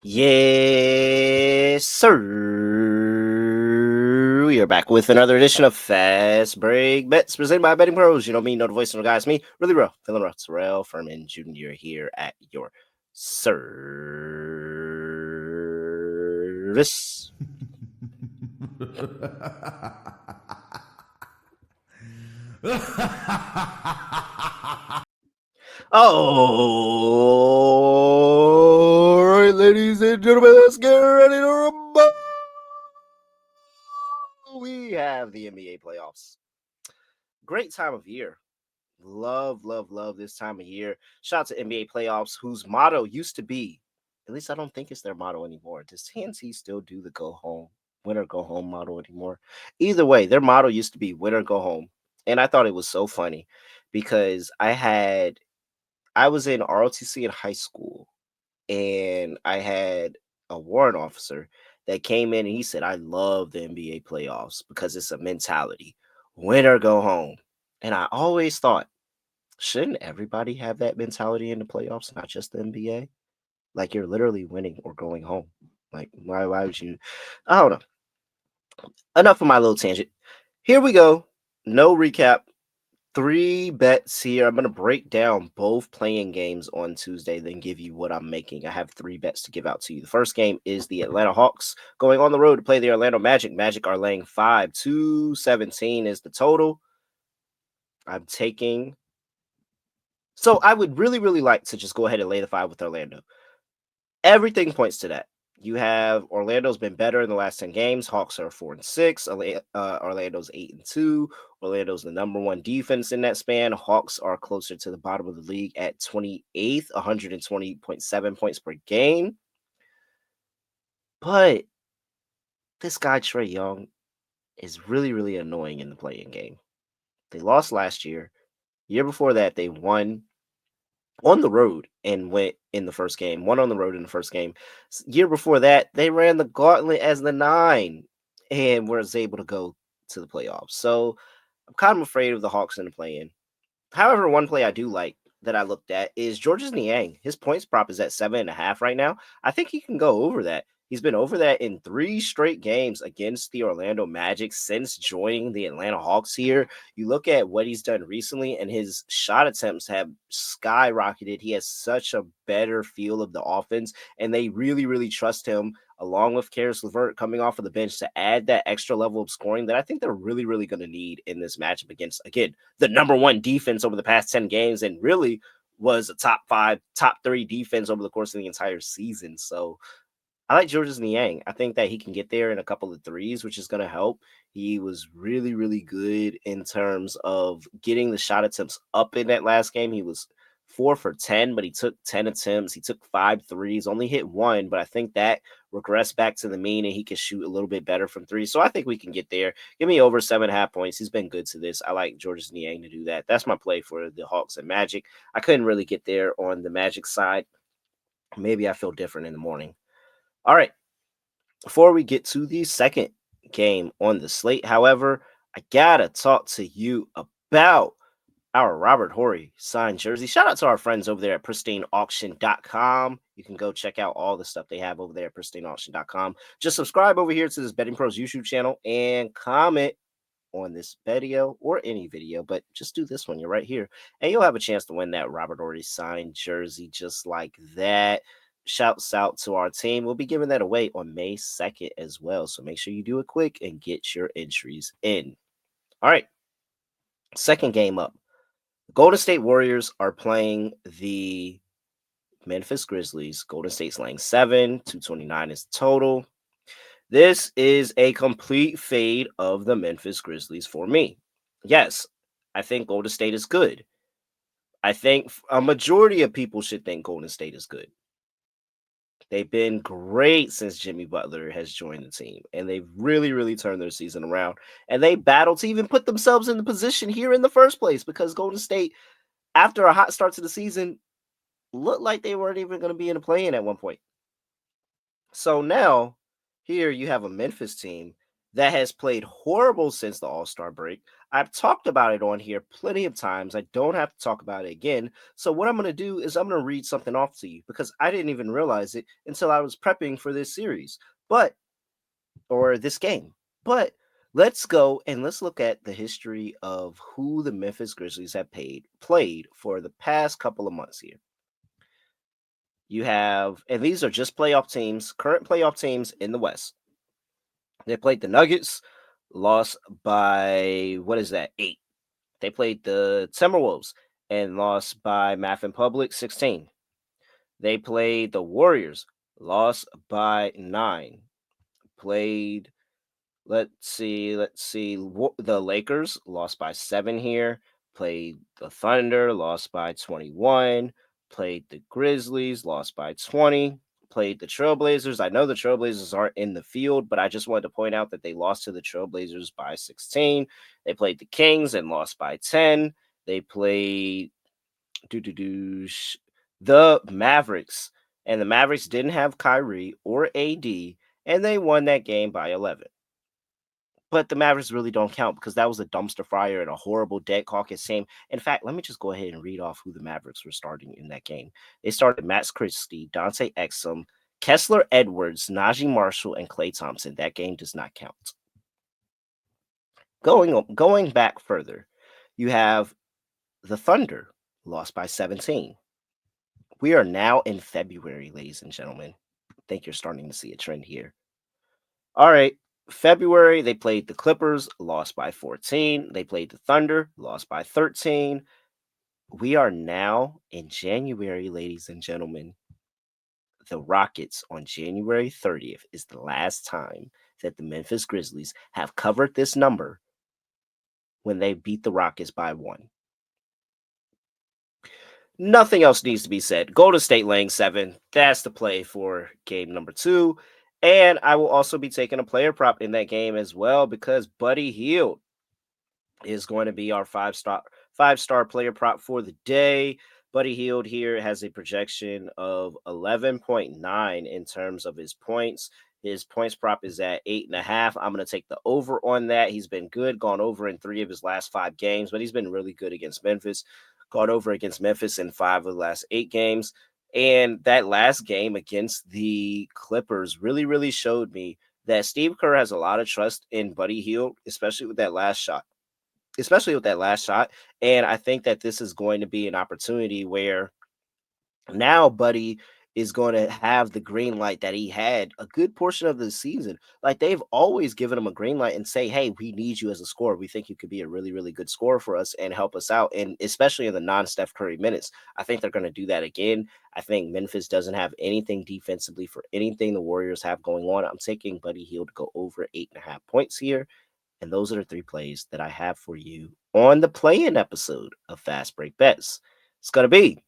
Yes, sir. We are back with another edition of Fast Break Bets presented by BettingPros. You know me, know the voice of the guys. Me, really real, feeling rough. Terrell Furman Jr. here at your service. All right, ladies and gentlemen, let's get ready to rumble. We have the NBA playoffs. Great time of year. Love this time of year. Shout out to NBA playoffs, whose motto used to be, at least I don't think it's their motto anymore. Does TNT still do the go home, win or go home motto anymore? Either way, their motto used to be win or go home. And I thought it was so funny because I was in ROTC in high school and I had a warrant officer that came in and he said, I love the NBA playoffs because it's a mentality. Win or go home. And I always thought, shouldn't everybody have that mentality in the playoffs, not just the NBA? Like you're literally winning or going home. Like why would you? I don't know. Enough of my little tangent. Here we go. No recap. Three bets here. I'm gonna break down both playing games on Tuesday, then give you what I'm making. I have three bets to give out to you. The first game is the Atlanta Hawks going on the road to play the Orlando Magic. Magic are laying 5-217 is the total. I'm taking. So I would really like to just go ahead and lay the 5 with Orlando. Everything points to that. You have Orlando's been better in the last 10 games. Hawks are 4-6. Orlando's 8-2. Orlando's the number one defense in that span. Hawks are closer to the bottom of the league at 28th, 120.7 points per game. But this guy, Trey Young, is really annoying in the playing game. They lost last year. Year before that, they won on the road and went in the first game. One on the road in the first game. Year before that, they ran the gauntlet as the 9 and was able to go to the playoffs. So I'm kind of afraid of the Hawks in the play-in. However, one play I do like that I looked at is George's Niang. His points prop is at 7.5 right now. I think he can go over that. He's been over that in 3 straight games against the Orlando Magic since joining the Atlanta Hawks here. You look at what he's done recently, and his shot attempts have skyrocketed. He has such a better feel of the offense, and they really trust him along with Karis LeVert coming off of the bench to add that extra level of scoring that I think they're really going to need in this matchup against, again, the number one defense over the past 10 games and really was a top 5, top 3 defense over the course of the entire season. So I like Georges Niang. I think that he can get there in a couple of threes, which is going to help. He was really good in terms of getting the shot attempts up in that last game. He was 4 for 10, but he took 10 attempts. He took 5 threes, only hit one, but I think that regressed back to the mean and he can shoot a little bit better from three. So I think we can get there. Give me over 7.5 points. He's been good to this. I like Georges Niang to do that. That's my play for the Hawks and Magic. I couldn't really get there on the Magic side. Maybe I feel different in the morning. All right. Before we get to the second game on the slate, however, I gotta talk to you about our Robert Horry signed jersey. Shout out to our friends over there at pristineauction.com. You can go check out all the stuff they have over there at pristineauction.com. Just subscribe over here to this Betting Pros YouTube channel and comment on this video or any video, but just do this one. You're right here, and you'll have a chance to win that Robert Horry signed jersey just like that. Shouts out to our team. We'll be giving that away on May 2nd as well. So make sure you do it quick and get your entries in. All right. Second game up. Golden State Warriors are playing the Memphis Grizzlies. Golden State's laying 7, 229 is the total. This is a complete fade of the Memphis Grizzlies for me. Yes, I think Golden State is good. I think a majority of people should think Golden State is good. They've been great since Jimmy Butler has joined the team, and they've really turned their season around. And they battled to even put themselves in the position here in the first place because Golden State, after a hot start to the season, looked like they weren't even going to be in the play-in at one point. So now, here you have a Memphis team that has played horrible since the All-Star break. I've talked about it on here plenty of times. I don't have to talk about it again. So what I'm going to do is I'm going to read something off to you because I didn't even realize it until I was prepping for this series. But or this game. But let's go and let's look at the history of who the Memphis Grizzlies have played for the past couple of months here. You have, and these are just playoff teams, current playoff teams in the West. They played the Nuggets, lost by what is that? 8. They played the Timberwolves and lost by Math and Public 16. They played the Warriors, lost by 9. Played let's see. The Lakers lost by 7 here. Played the Thunder, lost by 21. Played the Grizzlies, lost by 20. Played the Trailblazers. I know the Trailblazers aren't in the field, but I just wanted to point out that they lost to the Trailblazers by 16. They played the Kings and lost by 10. They played the Mavericks, and the Mavericks didn't have Kyrie or AD, and they won that game by 11. But the Mavericks really don't count because that was a dumpster fire and a horrible dead caucus team. In fact, let me just go ahead and read off who the Mavericks were starting in that game. They started Max Christie, Dante Exum, Kessler Edwards, Najee Marshall, and Klay Thompson. That game does not count. Going back further, you have the Thunder lost by 17. We are now in February, ladies and gentlemen. I think you're starting to see a trend here. All right. February, they played the Clippers, lost by 14. They played the Thunder, lost by 13. We are now in January, ladies and gentlemen. The Rockets on January 30th is the last time that the Memphis Grizzlies have covered this number when they beat the Rockets by 1. Nothing else needs to be said. Golden State laying 7. That's the play for game number 2. And I will also be taking a player prop in that game as well because Buddy Hield is going to be our five-star player prop for the day. Buddy Hield here has a projection of 11.9 in terms of his points. His points prop is at 8.5. I'm going to take the over on that. He's been good, gone over in 3 of his last 5 games, but he's been really good against Memphis. Gone over against Memphis in 5 of the last 8 games. And that last game against the Clippers really, really showed me that Steve Kerr has a lot of trust in Buddy Hield, especially with that last shot. And I think that this is going to be an opportunity where now Buddy is going to have the green light that he had a good portion of the season. Like they've always given him a green light and say, hey, we need you as a scorer. We think you could be a really, really good scorer for us and help us out. And especially in the non-Steph Curry minutes, I think they're going to do that again. I think Memphis doesn't have anything defensively for anything the Warriors have going on. I'm taking Buddy Hield to go over 8.5 points here. And those are the 3 plays that I have for you on the play-in episode of Fast Break Bets. It's going to be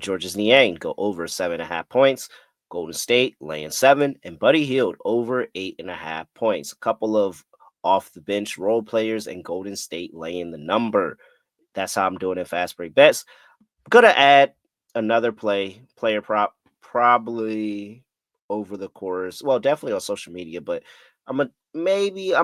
Georgia's Niang go over 7.5 points, Golden State laying 7, and Buddy Hield over 8.5 points. A couple of off the bench role players and Golden State laying the number. That's how I'm doing in Fast Break Bets. I'm going to add another player prop, probably over the course. Well, definitely on social media, but I'm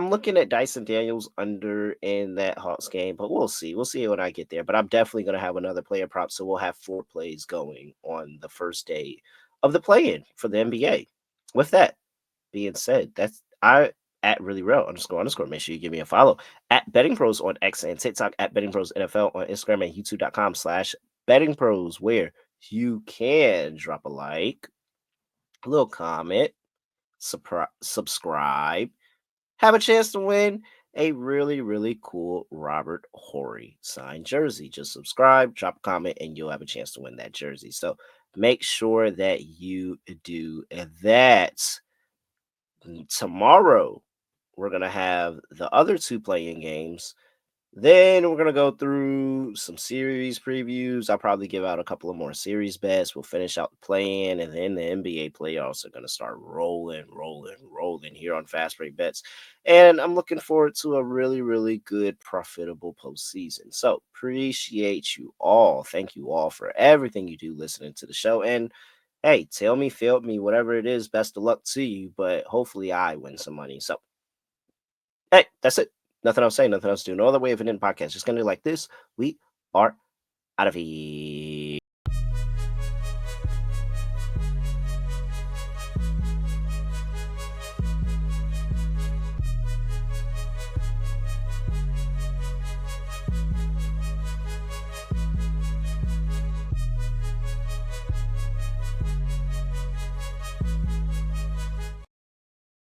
looking at Dyson Daniels under in that Hawks game, but we'll see. We'll see when I get there. But I'm definitely gonna have another player prop, so we'll have 4 plays going on the first day of the play-in for the NBA. With that being said, that's I at really real __. Make sure you give me a follow at Betting Pros on X and TikTok, at Betting Pros NFL on Instagram and YouTube.com/Betting Pros, where you can drop a like, a little comment, subscribe, have a chance to win a really, really cool Robert Horry signed jersey. Just subscribe, drop a comment, and you'll have a chance to win that jersey. So make sure that you do that. Tomorrow, we're going to have the other 2 playing games. Then we're going to go through some series previews. I'll probably give out a couple of more series bets. We'll finish out the play-in, and then the NBA playoffs are going to start rolling here on Fast Break Bets. And I'm looking forward to a really, really good, profitable postseason. So appreciate you all. Thank you all for everything you do listening to the show. And hey, tell me, failed me, whatever it is, best of luck to you. But hopefully I win some money. So Hey, that's it. Nothing else to say, nothing else to do. No other way of ending the podcast. Just gonna do like this. We are out of here.